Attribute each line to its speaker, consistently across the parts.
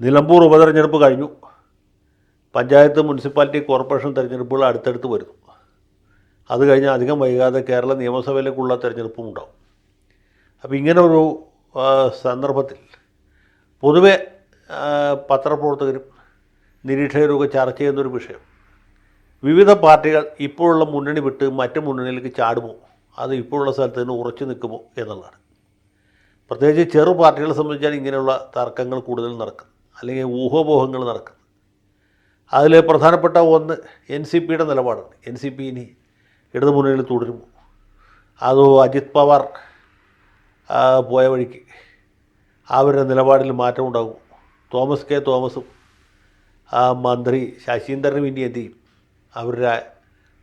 Speaker 1: നിലമ്പൂർ ഉപതെരഞ്ഞെടുപ്പ് കഴിഞ്ഞു. Panchayat, municipality, corporation തെരഞ്ഞെടുപ്പുകൾ അടുത്തടുത്ത് വരുന്നു. അത് കഴിഞ്ഞ് അധികം വൈകാതെ കേരള നിയമസഭയിലേക്കുള്ള തെരഞ്ഞെടുപ്പും ഉണ്ടാവും. അപ്പോൾ ഇങ്ങനെ ഒരു സന്ദർഭത്തിൽ പൊതുവെ പത്രപ്രവർത്തകരും നിരീക്ഷകരുമൊക്കെ ചർച്ച ചെയ്യുന്നൊരു വിഷയം, വിവിധ പാർട്ടികൾ ഇപ്പോഴുള്ള മുന്നണി വിട്ട് മറ്റ് മുന്നണിയിലേക്ക് ചാടുമോ, അത് ഇപ്പോഴുള്ള സ്ഥലത്ത് നിന്ന് ഉറച്ചു നിൽക്കുമോ എന്നുള്ളതാണ്. പ്രത്യേകിച്ച് ചെറു പാർട്ടികളെ സംബന്ധിച്ചാണ് ഇങ്ങനെയുള്ള തർക്കങ്ങൾ കൂടുതൽ നടക്കുന്നത്, അല്ലെങ്കിൽ ഊഹാപോഹങ്ങൾ നടക്കുന്നത്. അതിൽ പ്രധാനപ്പെട്ട ഒന്ന് NCPയുടെ നിലപാടാണ്. NCP ഇനി ഇടതു മുന്നണിയിൽ തുടരുമോ, അതോ അജിത് പവാർ പോയ വഴിക്ക് അവരുടെ നിലപാടിൽ മാറ്റം ഉണ്ടാകുമോ, തോമസ് കെ തോമസും മന്ത്രി ശശീന്ദ്രനും ഇനി എന്ത് ചെയ്യും, അവരുടെ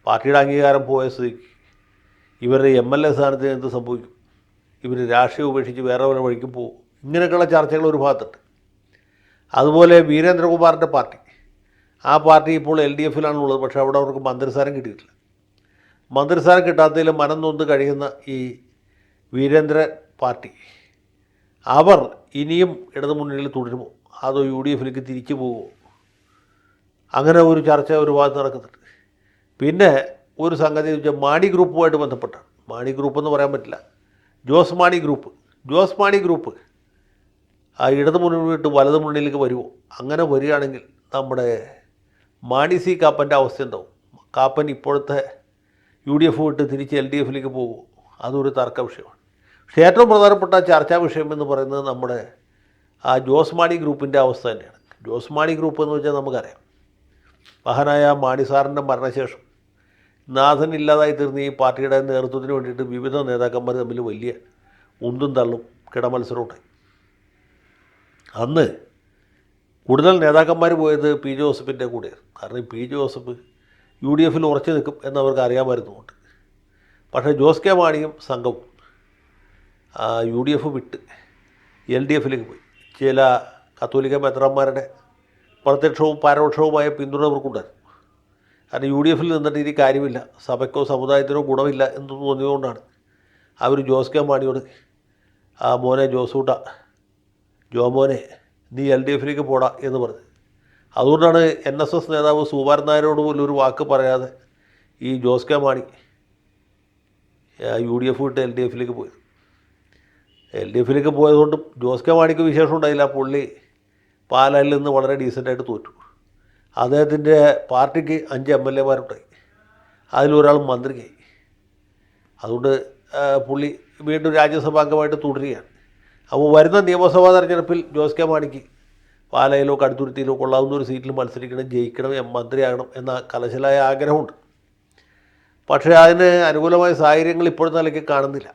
Speaker 1: പാർട്ടിയുടെ അംഗീകാരം പോയ സ്ഥിതിക്ക് ഇവരുടെ MLA സ്ഥാനത്തിന് എന്ത് സംഭവിക്കും, ഇവർ രാഷ്ട്രീയം ഉപേക്ഷിച്ച് വേറെ വല്ല വഴിക്കും പോകും. ഇങ്ങനെയൊക്കെയുള്ള ചർച്ചകൾ ഒരു ഭാഗത്തുണ്ട്. അതുപോലെ വീരേന്ദ്രകുമാറിൻ്റെ പാർട്ടി, ആ പാർട്ടി ഇപ്പോൾ LDFിലാണുള്ളത്. പക്ഷേ അവിടെ അവർക്ക് മന്ത്രിസ്ഥാനം കിട്ടിയിട്ടില്ല. മന്ത്രിസ്ഥാനം കിട്ടാത്തതിൽ മനം നൊന്ത് കഴിയുന്ന ഈ വീരേന്ദ്ര പാർട്ടി, അവർ ഇനിയും ഇടതു മുന്നണിയിൽ തുടരുമോ, അതോ UDFിലേക്ക് തിരിച്ചു പോകുമോ, അങ്ങനെ ഒരു ചർച്ച ഒരു ഭാഗത്ത് നടക്കുന്നുണ്ട്. പിന്നെ ഒരു സംഗതി വെച്ചാൽ മാണി ഗ്രൂപ്പുമായിട്ട് ബന്ധപ്പെട്ടാണ്. മാണി ഗ്രൂപ്പ് എന്ന് പറയാൻ പറ്റില്ല, ജോസ് മാണി ഗ്രൂപ്പ് ആ ഇടതു മുന്നണി വിട്ട് വലതു മുന്നണിയിലേക്ക് വരുമോ? അങ്ങനെ വരികയാണെങ്കിൽ നമ്മുടെ മാണി സി കാപ്പൻ്റെ അവസ്ഥ എന്താവും? കാപ്പൻ ഇപ്പോഴത്തെ UDF വിട്ട് തിരിച്ച് LDFിലേക്ക് പോകുമോ? അതൊരു തർക്ക വിഷയമാണ്. പക്ഷേ ഏറ്റവും പ്രധാനപ്പെട്ട ചർച്ചാ വിഷയം എന്ന് പറയുന്നത് നമ്മുടെ ആ ജോസ് മാണി ഗ്രൂപ്പിൻ്റെ അവസ്ഥ തന്നെയാണ്. ജോസ് മാണി ഗ്രൂപ്പ് എന്ന് വെച്ചാൽ നമുക്കറിയാം, മഹാനായ മാണി സാറിൻ്റെ മരണശേഷം നാഥൻ ഇല്ലാതായി തീർന്ന ഈ പാർട്ടിയുടെ നേതൃത്വത്തിന് വേണ്ടിയിട്ട് വിവിധ നേതാക്കന്മാർ തമ്മിൽ വലിയ ഉന്തും തള്ളും കിടമത്സരമുണ്ടായി. അന്ന് കൂടുതൽ നേതാക്കന്മാർ പോയത് P ജോസഫിൻ്റെ കൂടെയാണ്. കാരണം P ജോസഫ് UDFിൽ ഉറച്ചു നിൽക്കും എന്നവർക്ക് അറിയാമായിരുന്നുകൊണ്ട്. പക്ഷേ ജോസ് കെ മാണിയും സംഘവും UDF വിട്ട് LDFിലേക്ക് പോയി. ചില കത്തോലിക്ക മെത്രാന്മാരുടെ പ്രത്യക്ഷവും പരോക്ഷവുമായ പിന്തുണ അവർക്കുണ്ടായിരുന്നു. കാരണം UDFിൽ നിന്നിട്ട് ഇനി കാര്യമില്ല, സഭയ്ക്കോ സമുദായത്തിനോ ഗുണമില്ല എന്ന് തോന്നിയതുകൊണ്ടാണ് അവർ ജോസ് കെ മാണിയോട് മോനെ ജോസൂട്ട, ജോമോനെ നീ LDFിലേക്ക് പോടാ എന്ന് പറഞ്ഞു. അതുകൊണ്ടാണ് NSS നേതാവ് സുകുമാരൻ നായരോട് പോലും ഒരു വാക്ക് പറയാതെ ഈ ജോസ് കെ മാണി UDF വിട്ട് LDFിലേക്ക് പോയത്. LDFിലേക്ക് പോയതുകൊണ്ടും ജോസ് കെ മാണിക്ക് വിശേഷം ഉണ്ടായില്ല. പുള്ളി പാലായിൽ നിന്ന് വളരെ ഡീസൻ്റായിട്ട് തോറ്റു. അദ്ദേഹത്തിൻ്റെ പാർട്ടിക്ക് 5 MLAമാരുണ്ടായി, അതിലൊരാൾ മന്ത്രിയായി. അതുകൊണ്ട് പുള്ളി വീണ്ടും രാജ്യസഭാംഗമായിട്ട് തുടരുകയാണ്. അപ്പോൾ വരുന്ന നിയമസഭാ തെരഞ്ഞെടുപ്പിൽ ജോസ് കെ മാണിക്ക് പാലയിലോ കടുത്തുരുത്തിയിലോ കൊള്ളാവുന്ന ഒരു സീറ്റിൽ മത്സരിക്കണം, ജയിക്കണം, മന്ത്രിയാകണം എന്ന കലശലായ ആഗ്രഹമുണ്ട്. പക്ഷേ അതിന് അനുകൂലമായ സാഹചര്യങ്ങൾ ഇപ്പോഴത്തെ നിലയ്ക്ക് കാണുന്നില്ല.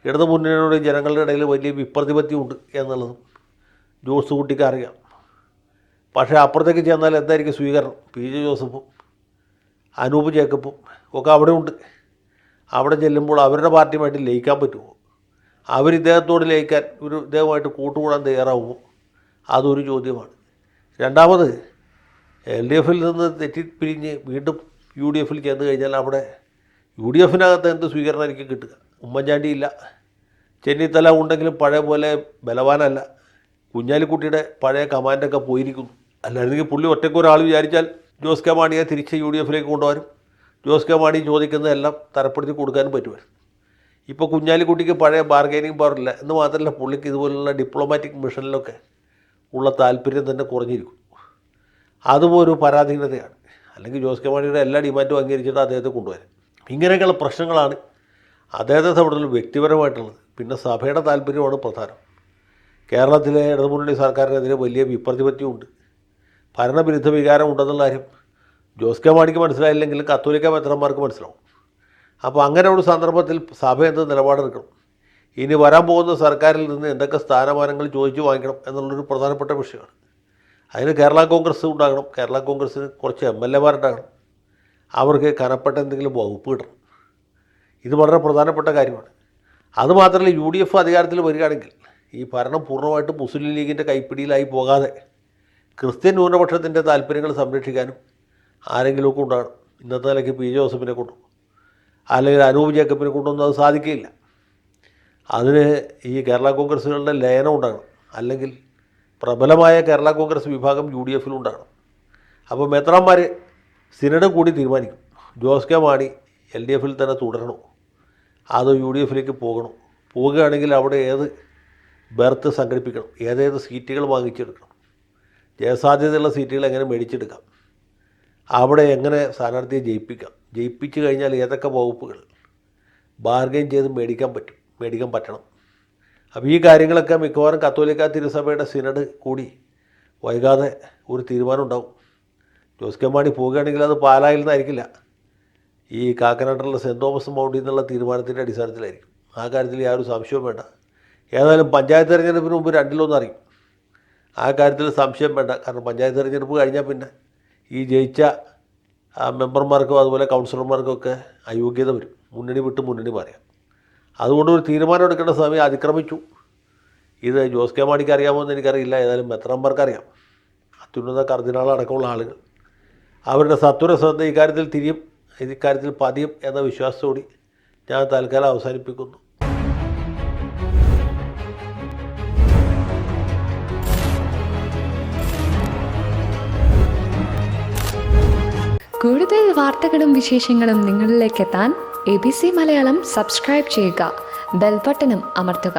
Speaker 1: ഇടതു മുന്നണിയോട് ജനങ്ങളുടെ ഇടയിൽ വലിയ വിപ്രതിപത്തിയുണ്ട് എന്നുള്ളതും ജോസ് കുട്ടിക്ക് അറിയാം. പക്ഷേ അപ്പുറത്തേക്ക് ചെന്നാൽ എന്തായിരിക്കും സ്വീകരണം? PJ ജോസഫും അനൂപ് ജേക്കബും ഒക്കെ അവിടെ ഉണ്ട്. അവിടെ ചെല്ലുമ്പോൾ അവരുടെ പാർട്ടിയുമായിട്ട് ലയിക്കാൻ പറ്റുമോ? ഇദ്ദേഹത്തോട് ലയിക്കാൻ ഇദ്ദേഹമായിട്ട് കൂട്ടുകൂടാൻ തയ്യാറാവുമോ? അതൊരു ചോദ്യമാണ്. രണ്ടാമത് LDFിൽ നിന്ന് തെറ്റിപ്പിരിഞ്ഞ് വീണ്ടും UDFിൽ ചെന്ന് കഴിഞ്ഞാൽ അവിടെ UDFിനകത്ത് എന്ത് സ്വീകരണമായിരിക്കും കിട്ടുക? ഉമ്മൻചാണ്ടി ഇല്ല, ചെന്നിത്തല ഉണ്ടെങ്കിലും പഴയ പോലെ ബലവാനല്ല, കുഞ്ഞാലിക്കുട്ടിയുടെ പഴയ കമാൻഡൊക്കെ പോയിരിക്കുന്നു. അല്ലായിരുന്നെങ്കിൽ പുള്ളി ഒറ്റയ്ക്കൊരാൾ വിചാരിച്ചാൽ ജോസ് കെ മാണിയെ തിരിച്ച് UDFിലേക്ക് കൊണ്ടുപോകാനും ജോസ് കെ മാണി ചോദിക്കുന്നതെല്ലാം തരപ്പെടുത്തി കൊടുക്കാനും പറ്റുമായിരുന്നു. ഇപ്പോൾ കുഞ്ഞാലിക്കുട്ടിക്ക് പഴയ ബാർഗൈനിങ് പവറില്ല എന്ന് മാത്രമല്ല, പുള്ളിക്ക് ഇതുപോലുള്ള ഡിപ്ലോമാറ്റിക് മിഷനിലൊക്കെ ഉള്ള താല്പര്യം തന്നെ കുറഞ്ഞിരിക്കും. അതും ഒരു പരാധീനതയാണ്. അല്ലെങ്കിൽ ജോസ് കെ മാണിയുടെ എല്ലാ ഡിമാൻഡും അംഗീകരിച്ചിട്ട് അദ്ദേഹത്തെ കൊണ്ടുവരാം. ഇങ്ങനെയൊക്കെയുള്ള പ്രശ്നങ്ങളാണ് അദ്ദേഹത്തെ സംബന്ധിച്ചുള്ള വ്യക്തിപരമായിട്ടുള്ളത്. പിന്നെ സഭയുടെ താല്പര്യമാണ് പ്രധാനം. കേരളത്തിലെ ഇടതുമുന്നണി സർക്കാരിനെതിരെ വലിയ വിപ്രതിപത്തിയുണ്ട്, ഭരണവിരുദ്ധ വികാരം ഉണ്ടെന്നുള്ള കാര്യം ജോസ് കെ മാണിക്ക് മനസ്സിലായില്ലെങ്കിലും കത്തോലിക്ക മെത്രാന്മാർക്ക് മനസ്സിലാവും. അപ്പോൾ അങ്ങനെ ഒരു സന്ദർഭത്തിൽ സഭ എന്ത് നിലപാടെടുക്കണം, ഇനി വരാൻ പോകുന്ന സർക്കാരിൽ നിന്ന് എന്തൊക്കെ സ്ഥാനമാനങ്ങൾ ചോദിച്ചു വാങ്ങിക്കണം എന്നുള്ളൊരു പ്രധാനപ്പെട്ട വിഷയമാണ്. അതിന് കേരള കോൺഗ്രസ് ഉണ്ടാകണം. കേരള കോൺഗ്രസ്സിന് കുറച്ച് MLAമാരുണ്ടാകണം. അവർക്ക് കനപ്പെട്ട എന്തെങ്കിലും വകുപ്പ് കിട്ടണം. ഇത് വളരെ പ്രധാനപ്പെട്ട കാര്യമാണ്. അതുമാത്രമല്ല, UDF അധികാരത്തിൽ വരികയാണെങ്കിൽ ഈ ഭരണം പൂർണ്ണമായിട്ടും മുസ്ലിം ലീഗിൻ്റെ കൈപ്പിടിയിലായി പോകാതെ ക്രിസ്ത്യൻ ന്യൂനപക്ഷത്തിൻ്റെ താല്പര്യങ്ങൾ സംരക്ഷിക്കാനും ആരെങ്കിലുമൊക്കെ ഉണ്ടാകണം. ഇന്നത്തെ നിലയ്ക്ക് PJ ജോസഫിനെ കൊണ്ടും അല്ലെങ്കിൽ അനൂപ് ജേക്കബിനെ കൊണ്ടൊന്നും അത് സാധിക്കില്ല. അതിന് ഈ കേരള കോൺഗ്രസ്സുകളുടെ ലയനം ഉണ്ടാകണം. അല്ലെങ്കിൽ പ്രബലമായ കേരള കോൺഗ്രസ് വിഭാഗം UDF-ലുണ്ടാകണം. അപ്പോൾ മെത്രാന്മാർ സിനഡ് കൂടി തീരുമാനിക്കും ജോസ് കെ മാണി LDF-ൽ തന്നെ തുടരണോ അതോ UDF-ലേക്ക് പോകണോ, പോവുകയാണെങ്കിൽ അവിടെ ഏത് ബെർത്ത് സംഘടിപ്പിക്കണം, ഏതേത് സീറ്റുകൾ വാങ്ങിച്ചെടുക്കണം, ജയസാധ്യതയുള്ള സീറ്റുകൾ എങ്ങനെ മേടിച്ചെടുക്കാം, അവിടെ എങ്ങനെ സ്ഥാനാർത്ഥിയെ ജയിപ്പിക്കാം, ജയിപ്പിച്ചു കഴിഞ്ഞാൽ ഏതൊക്കെ വകുപ്പുകൾ ബാർഗെയിൻ ചെയ്ത് മേടിക്കാൻ പറ്റണം. അപ്പോൾ ഈ കാര്യങ്ങളൊക്കെ മിക്കവാറും കത്തോലിക്ക തിരുസഭയുടെ സിനഡ് കൂടി വൈകാതെ ഒരു തീരുമാനം ഉണ്ടാവും. ജോസ് കെ മാണി പോവുകയാണെങ്കിൽ അത് പാലായിൽ നിന്നായിരിക്കില്ല, ഈ കാക്കനാട്ടിലുള്ള സെൻറ്റ് തോമസ് മൗണ്ടിൽ നിന്നുള്ള തീരുമാനത്തിൻ്റെ അടിസ്ഥാനത്തിലായിരിക്കും. ആ കാര്യത്തിൽ യാതൊരു സംശയവും വേണ്ട. ഏതായാലും പഞ്ചായത്ത് തെരഞ്ഞെടുപ്പിന് മുമ്പ് രണ്ടിലൊന്നും അറിയും. ആ കാര്യത്തിൽ സംശയം വേണ്ട. കാരണം പഞ്ചായത്ത് തെരഞ്ഞെടുപ്പ് കഴിഞ്ഞാൽ പിന്നെ ഈ ജയിച്ച മെമ്പർമാർക്കും അതുപോലെ കൗൺസിലർമാർക്കൊക്കെ അയോഗ്യത വരും, മുന്നണി വിട്ട് മുന്നണി മാറിയാൽ. അതുകൊണ്ട് ഒരു തീരുമാനം എടുക്കേണ്ട സമയം അതിക്രമിച്ചു. ഇത് ജോസ് കെ മാണിക്ക് അറിയാമോ എന്ന് എനിക്കറിയില്ല. ഏതായാലും മെത്രാന്മാർക്ക് അറിയാം. അത്യുന്നത കർദിനാൾ അടക്കമുള്ള ആളുകൾ അവരുടെ സത്വര ശ്രദ്ധ ഇക്കാര്യത്തിൽ പതിയും എന്ന വിശ്വാസത്തോടെ ഞാൻ തൽക്കാലം അവസാനിപ്പിക്കുന്നു.
Speaker 2: കൂടുതൽ വാർത്തകളും വിശേഷങ്ങളും നിങ്ങളിലേക്ക് എത്താൻ ABC മലയാളം സബ്സ്ക്രൈബ് ചെയ്യുക, ബെൽ ബട്ടണും അമർത്തുക.